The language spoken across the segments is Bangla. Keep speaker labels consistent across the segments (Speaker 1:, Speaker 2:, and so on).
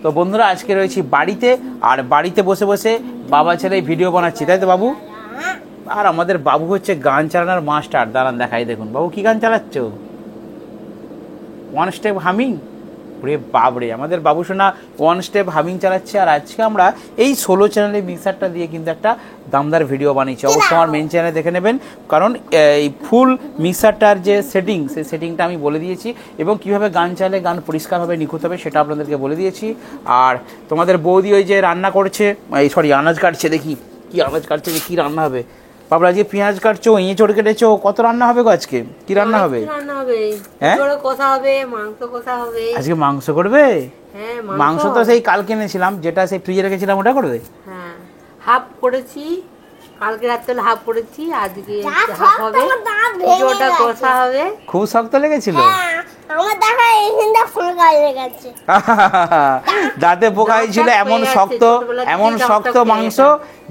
Speaker 1: তো বন্ধুরা আজকে রয়েছি বাড়িতে, আর বাড়িতে বসে বসে বাবা ছেলে ভিডিও বানাচ্ছি, তাই তো বাবু? আর আমাদের বাবু হচ্ছে গান চালানোর মাস্টার। দাঁড়ান দেখাই, দেখুন বাবু কি গান চালাচ্ছ, ওয়ান স্টেপ হামিং। রে বাবরে, আমাদের বাবু সোনা ওয়ান স্টেপ হামিং চালাচ্ছে। আর আজকে আমরা এই 16 চ্যানেলে মিক্সারটা দিয়ে কিন্তু একটা দামদার ভিডিও বানিয়েছি। অবশ্যই আমার মেন চ্যানেলে দেখে নেবেন, কারণ এই ফুল মিক্সারটার যে সেটিং, সেই সেটিংটা আমি বলে দিয়েছি, এবং কিভাবে গান চালে গান পরিষ্কারভাবে নিখুঁত হবে সেটা আপনাদেরকে বলে দিয়েছি। আর তোমাদের বৌদি ওই যে রান্না করছে, আনাজ কাটছে, দেখি কি আনাজ কাটছে, যে কী রান্না হবে। বাবরা আজকে পেঁয়াজ কাটছো, এঁচড় কেটেছো, কত রান্না হবে গো আজকে? কি রান্না হবে? হ্যাঁ, আজকে মাংস করবে?
Speaker 2: হ্যাঁ,
Speaker 1: মাংস তো সেই কাল কিনেছিলাম, যেটা সেই ফ্রিজে রেখেছিলাম, ওটা করবে?
Speaker 2: হ্যাঁ, হাফ করেছি কালকে রাত্রে, হাফ করেছি, আজকে হাফ হবে, ওটা কষা হবে।
Speaker 1: খুব শক্ত লেগেছিল?
Speaker 3: আমার দেখা এইখানটা ফাঁকা হয়ে গেছে।
Speaker 1: দাঁতে পোকা হয়েছিল, এমন শক্ত মাংস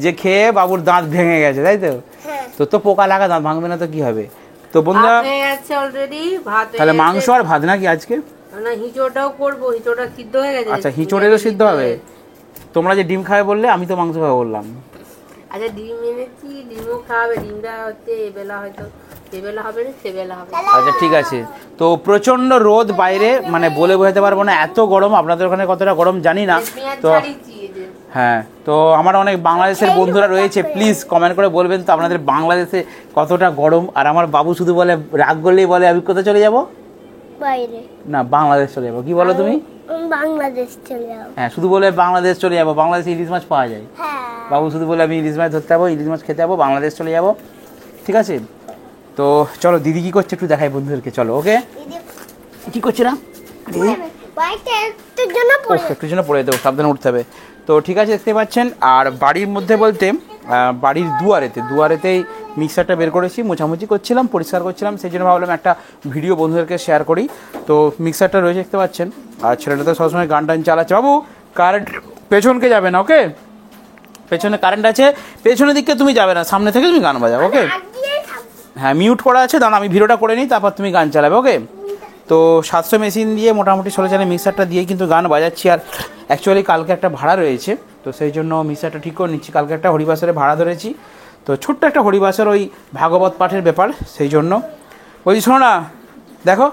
Speaker 1: যে খেয়ে বাবুর দাঁত ভেঙে গেছে, তাই তো? তো পোকা লাগা, দাঁত ভাঙবে না তো কি হবে? তো বন্ধুরা তাহলে মাংস আর ভাত নাকি আজকে?
Speaker 2: না, হিঁচড়টাও করবো, হিঁচড়টা সিদ্ধ হয়ে গেছে।
Speaker 1: আচ্ছা, হিঁচড়েরও সিদ্ধ হবে? তোমরা যে ডিম খাবে বললে, আমি তো মাংস খাবে বললাম।
Speaker 2: আচ্ছা, ডিম এনেছি, ডিমও খাবে, ডিমটা হচ্ছে এবেলা, হয়তো সেবেলা হবে না, সেবেলা হবে।
Speaker 1: আচ্ছা ঠিক আছে। তো প্রচন্ড রোদ বাইরে, মানে বলে বোঝাতে পারবো না, এত গরম। আপনাদের ওখানে কতটা গরম জানি না। তো হ্যাঁ, তো আমার অনেক বাংলাদেশের বন্ধুরা রয়েছে, প্লিজ কমেন্ট করে বলবেন তো আপনাদের বাংলাদেশে কতটা গরম। আর আমার বাবু শুধু বলে, রাগ করলেই বলে আমি কোথায় চলে যাব?
Speaker 3: বাইরে
Speaker 1: না, বাংলাদেশ চলে যাবো। কি বলো তুমি?
Speaker 3: বাংলাদেশ চলে যাবো।
Speaker 1: হ্যাঁ, শুধু বলে বাংলাদেশ চলে যাবো, বাংলাদেশে ইলিশ মাছ পাওয়া যায়। বাবু শুধু বলে আমি ইলিশ মাছ ধরতে যাবো, ইলিশ মাছ খেতে যাবো, বাংলাদেশ চলে যাবো। ঠিক আছে, তো চলো দিদি কি করছে একটু দেখাই বন্ধুদেরকে, চলো। ওকে, কি করছে না একটু জন্য পড়ে দেবো, সাবধানে উঠতে হবে। তো ঠিক আছে, দেখতে পাচ্ছেন। আর বাড়ির মধ্যে বলতে বাড়ির দুয়ারেতেই মিক্সারটা বের করেছি, মোছামুছি করছিলাম, পরিষ্কার করছিলাম, সেই জন্য ভাবলাম একটা ভিডিও বন্ধুদেরকে শেয়ার করি। তো মিক্সারটা রয়েছে, দেখতে পাচ্ছেন। আর ছেলেটা তো সবসময় গান টান চালাচ্ছে। বাবু কারেন্ট পেছনকে যাবে না, ওকে? পেছনে কারেন্ট আছে, পেছনের দিকে তুমি যাবে না, সামনে থেকে তুমি গান বাজাও, ওকে? হ্যাঁ, মিউট করা আছে, দাঁড়ান আমি ভিডিওটা করে নিই, তারপর তুমি গান চালাবে, ওকে? তো 700 মেশিন দিয়ে মোটামুটি 16 চ্যানেল মিক্সারটা দিয়ে কিন্তু গান বাজাচ্ছি। আর অ্যাকচুয়ালি কালকে একটা ভাড়া রয়েছে, তো সেই জন্য মিক্সারটা ঠিক করে নিচ্ছি। কালকে একটা হরিবাসরে ভাড়া ধরেছি, তো ছোট্ট একটা হরিবাসর, ওই ভাগবত পাঠের ব্যাপার, সেই জন্য। ওই শোনো না, দেখো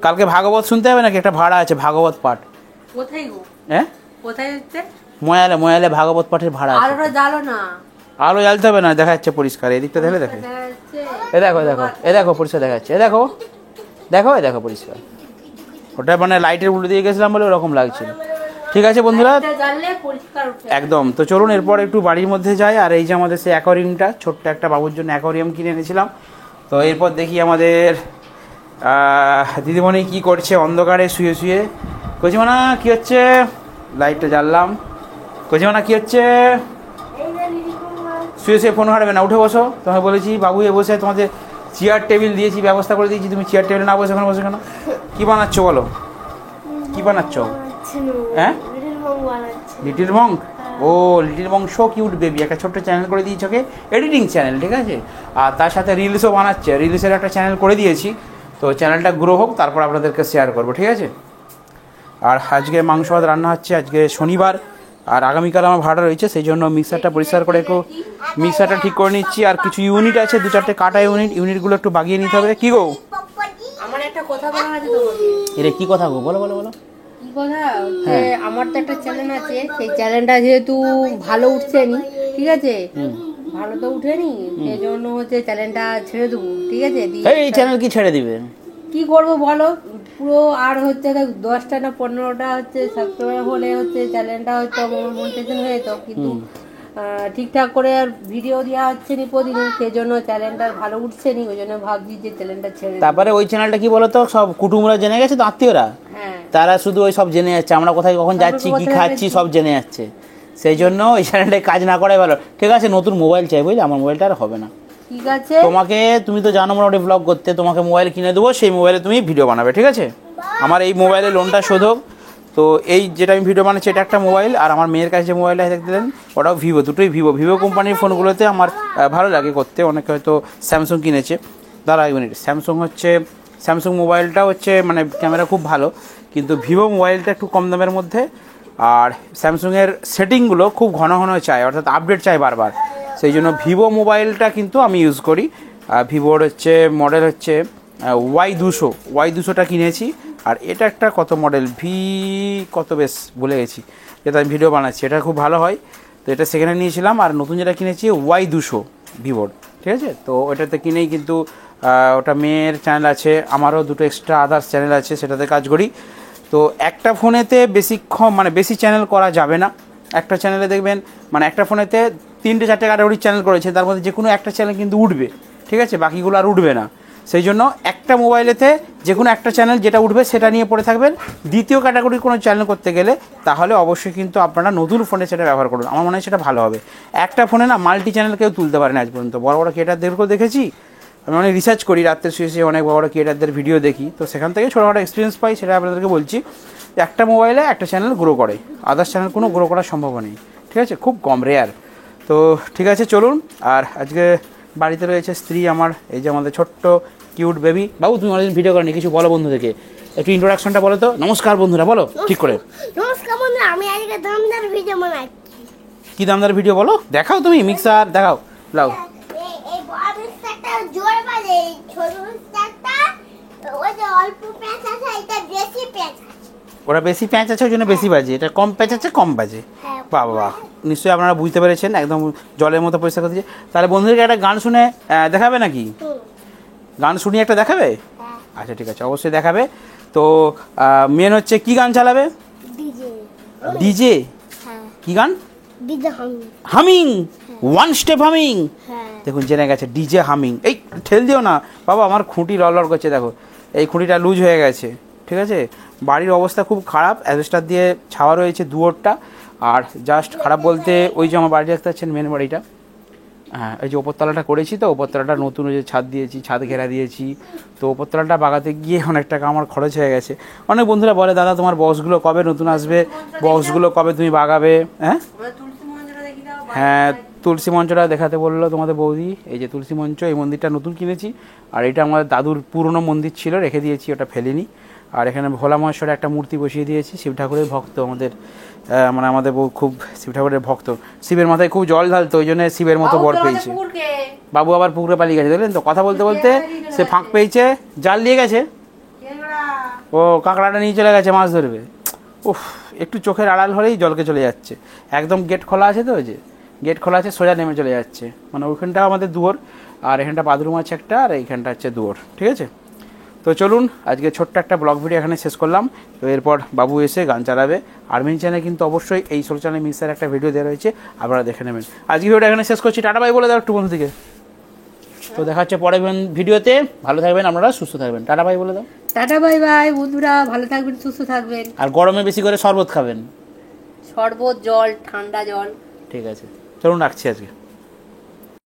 Speaker 1: কালকে ভাগবত শুনতে হবে নাকি, একটা ভাড়া আছে ভাগবত পাঠ।
Speaker 2: কোথায় গো?
Speaker 1: হ্যাঁ,
Speaker 2: কোথায় হচ্ছে?
Speaker 1: ময়ালে ভাগবত পাঠের ভাড়া আছে।
Speaker 2: আলোটা জ্বালো না।
Speaker 1: আলো জ্বালতে হবে না, দেখা যাচ্ছে পরিষ্কার। এদিকটা দেখলে দেখো, দেখো পরিষ্কার দেখা যাচ্ছে, দেখো পরিষ্কার। ওটা মানে লাইটের উল্টো দিয়ে গেছিলাম বলে ওরকম লাগছিল। ঠিক আছে বন্ধুরা, একদম। তো চলুন এরপর একটু বাড়ির মধ্যে যাই। আর এই যে আমাদের সেই অ্যাকোয়ারিয়ামটা, ছোট্ট একটা বাবুর জন্য অ্যাকোয়ারিয়াম কিনে এনেছিলাম। তো এরপর দেখি আমাদের দিদিমণি কি করছে অন্ধকারে শুয়ে। কচিমানা কি হচ্ছে? লাইটটা জ্বাললাম। কচিমানা কি হচ্ছে? শুয়ে ফোন হাঁটবে না, উঠে বসো। তোমাকে বলেছি বাবু এ বসে, তোমাদের চেয়ার টেবিল দিয়েছি, ব্যবস্থা করে দিয়েছি, তুমি চেয়ার টেবিল না বসে ওখানে বসে কেন? কি বানাচ্ছো বলো, কি বানাচ্ছো? হ্যাঁ, লিটিল মঙ্ক। ও little monk so cute baby, একটা ছোট্ট চ্যানেল করে দিয়েছি ওকে, এডিটিং চ্যানেল, ঠিক আছে? আর তার সাথে রিলসও বানাচ্ছে, রিলসের একটা চ্যানেল করে দিয়েছি। তো চ্যানেলটা গ্রো হোক, তারপর আপনাদেরকে শেয়ার করবো, ঠিক আছে? আর আজকে মাংস ভাত রান্না হচ্ছে, আজকে শনিবার, আর আগামীকাল আমার ভাড়া রয়েছে, সেই জন্য মিক্সারটা পরিষ্কার করে একটু মিক্সারটা ঠিক করে নিচ্ছি। আর কিছু ইউনিট আছে, 2-4টে কাটা ইউনিটগুলো একটু বাগিয়ে নিতে হবে। কি গো?
Speaker 2: আমার একটা কথা বলা আছে তোমাকে।
Speaker 1: এরে কি কথা গো, বলো।
Speaker 2: কি কথা? আমার তো একটা চ্যানেল আছে, সেই চ্যানেলটা যেহেতু ভালো উঠছে নি, ঠিক আছে, ভালো তো উঠেনি, সেই জন্য হচ্ছে চ্যানেলটা ছেড়ে দেবো, ঠিক আছে?
Speaker 1: এই চ্যানেল কি ছেড়ে দিবে?
Speaker 2: কি করবো বলো, পুরো আর হচ্ছে 10টা না 15টা হচ্ছে সাবস্ক্রাইবার হলে হচ্ছে চ্যানেলটা হয়তো মনিটাইজেশন হয়ে যেত, কিন্তু ঠিকঠাক করে আর ভিডিও দেওয়া হচ্ছে নি প্রতিদিন, সেই জন্য চ্যানেলটা ভালো উঠছে নি, ওই জন্য ভাবছি যে চ্যানেলটা ছেড়ে।
Speaker 1: তারপরে ওই চ্যানেলটা কি বলতো, সব কুটুমরা জেনে গেছে তো, আত্মীয়রা, তারা শুধু ওই সব জেনে যাচ্ছে, আমরা কোথায় কখন যাচ্ছি, কি খাচ্ছি, সব জেনে যাচ্ছে। সেই জন্য ওই চ্যানেলটায় কাজ না করাই ভালো। ঠিক আছে, নতুন মোবাইল চাই, বুঝলি? আমার মোবাইলটা আর হবে না,
Speaker 2: ঠিক আছে?
Speaker 1: তুমি তো জানো মোটামুটি ব্লগ করতে, তোমাকে মোবাইল কিনে দেবো, সেই মোবাইলে তুমি ভিডিও বানাবে, ঠিক আছে? আমার এই মোবাইলে লোনটা শোধ হোক। তো এই যেটা আমি ভিডিও বানাচ্ছি, এটা একটা মোবাইল, আর আমার মেয়ের কাছে যে মোবাইলটা দেখতে দেন, ওটাও ভিভো, দুটোই ভিভো কোম্পানির ফোনগুলোতে আমার ভালো লাগে করতে। অনেকে হয়তো স্যামসুং কিনেছে, দাঁড়া এক মিনিট, স্যামসুং মোবাইলটা হচ্ছে মানে ক্যামেরা খুব ভালো, কিন্তু ভিভো মোবাইলটা একটু কম দামের মধ্যে আর স্যামসুংয়ের সেটিংগুলো খুব ঘন ঘন চাই, অর্থাৎ আপডেট চাই বারবার। সেই জন্য ভিভো মোবাইলটা কিন্তু আমি ইউজ করি। ভিভোর হচ্ছে মডেল হচ্ছে Y200টা কিনেছি। আর এটা একটা কত মডেল কত বেশ ভুলে গেছি, যেটা আমি ভিডিও বানাচ্ছি, এটা খুব ভালো হয়। তো এটা সেকেন্ড হ্যান্ড নিয়েছিলাম। আর নতুন যেটা কিনেছি Y200 ভিভোর, ঠিক আছে। তো ওটাতে কিনেই কিন্তু ওটা মেয়ের চ্যানেল আছে, আমারও দুটো এক্সট্রা আদার্স চ্যানেল আছে, সেটাতে কাজ করি। তো একটা ফোনেতে বেশি চ্যানেল করা যাবে না। একটা চ্যানেলে দেখবেন একটা ফোনেতে 3-4টে ক্যাটাগরির চ্যানেল করেছে, তার মধ্যে যে কোনো একটা চ্যানেল কিন্তু উঠবে, ঠিক আছে, বাকিগুলো আর উঠবে না। সেই জন্য একটা মোবাইলেতে যে কোনো একটা চ্যানেল যেটা উঠবে সেটা নিয়ে পড়ে থাকবেন। দ্বিতীয় ক্যাটাগরির কোনো চ্যানেল করতে গেলে তাহলে অবশ্যই কিন্তু আপনারা নতুন ফোনে সেটা ব্যবহার করুন, আমার মনে হয় সেটা ভালো হবে। একটা ফোনে না মাল্টি চ্যানেল কেউ তুলতে পারে না আজ পর্যন্ত। বড় বড় ক্রিয়েটারদেরকেও দেখেছি, আমি অনেক রিসার্চ করি, রাত্রে শুয়ে অনেক বড় বড় ক্রিয়েটারদের ভিডিও দেখি, তো সেখান থেকে ছোটোখাটো এক্সপিরিয়েন্স পাই, সেটা আপনাদেরকে বলছি। একটা মোবাইলে একটা চ্যানেল গ্রো করে, আদার্স চ্যানেল কোনো গ্রো করার সম্ভাবনা নেই, ঠিক আছে, খুব কম, রেয়ার। তো ঠিক আছে, চলুন। আর আজকে বাড়িতে রয়েছে স্ত্রী আমার, এই যে আমাদের ছোট্ট কিউট বেবি। বাবু, তুমি অনেকদিন ভিডিও করনি, কিছু বলো বন্ধুদেরকে, একটু ইন্ট্রোডাকশনটা বলো তো। নমস্কার বন্ধুরা, বলো ঠিক করে।
Speaker 3: নমস্কার বন্ধুরা, আমি আজকে দামদার ভিডিও বানাচ্ছি।
Speaker 1: কি দামদার ভিডিও বলো, দেখাও, তুমি মিক্সার দেখাও, লাও।
Speaker 3: এই বড় মিক্সারটা জোরে বাজে, এই ছোট মিক্সারটা ওই যে অল্প প্যাঁচ আছে, এটা বেশি প্যাঁচ আছে।
Speaker 1: ওরা বেশি প্যাঁচ আছে ওই জন্য বেশি বাজে, এটা কম প্যাঁচ আছে কম বাজে।
Speaker 3: হ্যাঁ।
Speaker 1: বাবা, নিশ্চয়ই আপনারা বুঝতে পেরেছেন, একদম জলের মতো পরিষ্কার করতে। তাহলে বন্ধুদেরকে একটা গান শুনে দেখাবে নাকি? গান শুনিয়ে একটা দেখাবে?
Speaker 3: হ্যাঁ।
Speaker 1: আচ্ছা ঠিক আছে, অবশ্যই দেখাবে। তো মেন হচ্ছে কি গান চালাবে?
Speaker 3: ডিজে।
Speaker 1: ডিজে?
Speaker 3: হ্যাঁ,
Speaker 1: কি গান?
Speaker 3: ডিজে হামি।
Speaker 1: Humming, one step humming.
Speaker 3: হ্যাঁ।
Speaker 1: দেখুন জেনে গেছে, ডিজে হামিং। এই ঠেল দিও না বাবা, আমার খুঁটি লড় করছে, দেখো এই খুঁটিটা লুজ হয়ে গেছে, ঠিক আছে। বাড়ির অবস্থা খুব খারাপ, অ্যাডভেস্টার দিয়ে ছাওয়া রয়েছে দুয়ারটা। আর জাস্ট খারাপ বলতে ওই যে আমার বাড়ি দেখতে পাচ্ছেন, মেন বাড়িটা, হ্যাঁ, এই যে ওপরতলাটা করেছি, তো ওপরতলাটা নতুন ওই যে ছাদ দিয়েছি, ছাদ ঘেরা দিয়েছি। তো ওপরতলাটা বাগাতে গিয়ে অনেক টাকা আমার খরচ হয়ে গেছে। অনেক বন্ধুরা বলে, দাদা তোমার বক্সগুলো কবে নতুন আসবে, বক্সগুলো কবে তুমি বাগাবে? হ্যাঁ, তুলসী মঞ্চটা দেখাতে বললো তোমাদের বৌদি। এই যে তুলসী মঞ্চ, এই মন্দিরটা নতুন কিনেছি। আর এটা আমাদের দাদুর পুরনো মন্দির ছিল, রেখে দিয়েছি, ওটা ফেলিনি। আর এখানে ভোলা মহেশ্বরে একটা মূর্তি বসিয়ে দিয়েছি, শিব ঠাকুরের ভক্ত আমাদের, আমাদের বউ খুব শিব ঠাকুরের ভক্ত, শিবের মাথায় খুব জল ঢালতো, ওই জন্য শিবের মতো বর পেয়েছে। বাবু আবার পুকুরে পালিয়ে গেছে, দেখলেন তো, কথা বলতে বলতে সে ফাঁক পেয়েছে, জাল নিয়ে গেছে, ও কাঁকড়াটা নিয়ে চলে গেছে মাছ ধরবে। উফ, একটু চোখের আড়াল হলেই জলকে চলে যাচ্ছে, একদম গেট খোলা আছে, তো ওই যে গেট খোলা আছে, সোজা নেমে চলে যাচ্ছে। ওইখানটা আমাদের দুয়ার, আর এখানটা বাথরুম আছে একটা, আর এইখানটা হচ্ছে দুয়ার, ঠিক আছে। তো চলুন, আজকে ছোট্ট একটা ব্লগ ভিডিও এখানে শেষ করলাম। তো এরপর বাবু এসে গান চালাবে। আর্মিন চ্যানেলে কিন্তু অবশ্যই এই 16 চ্যানেলে মিক্সার একটা ভিডিও দেওয়া রয়েছে, আপনারা দেখে নেবেন। আজকে ভিডিওটা এখানে শেষ করছি, টাটা বাই বলে দাও একটু বন্ধু থেকে। তো দেখা হচ্ছে পরের ভিডিওতে, ভালো থাকবেন আপনারা, সুস্থ থাকবেন, টাটা বাই বলে দাও।
Speaker 2: টাটা বাই বাই বন্ধুরা, ভালো থাকবেন, সুস্থ থাকবেন।
Speaker 1: আর গরমে বেশি করে শরবত খাবেন,
Speaker 2: শরবত, জল, ঠান্ডা জল।
Speaker 1: ঠিক আছে, চলুন রাখছি আজকে।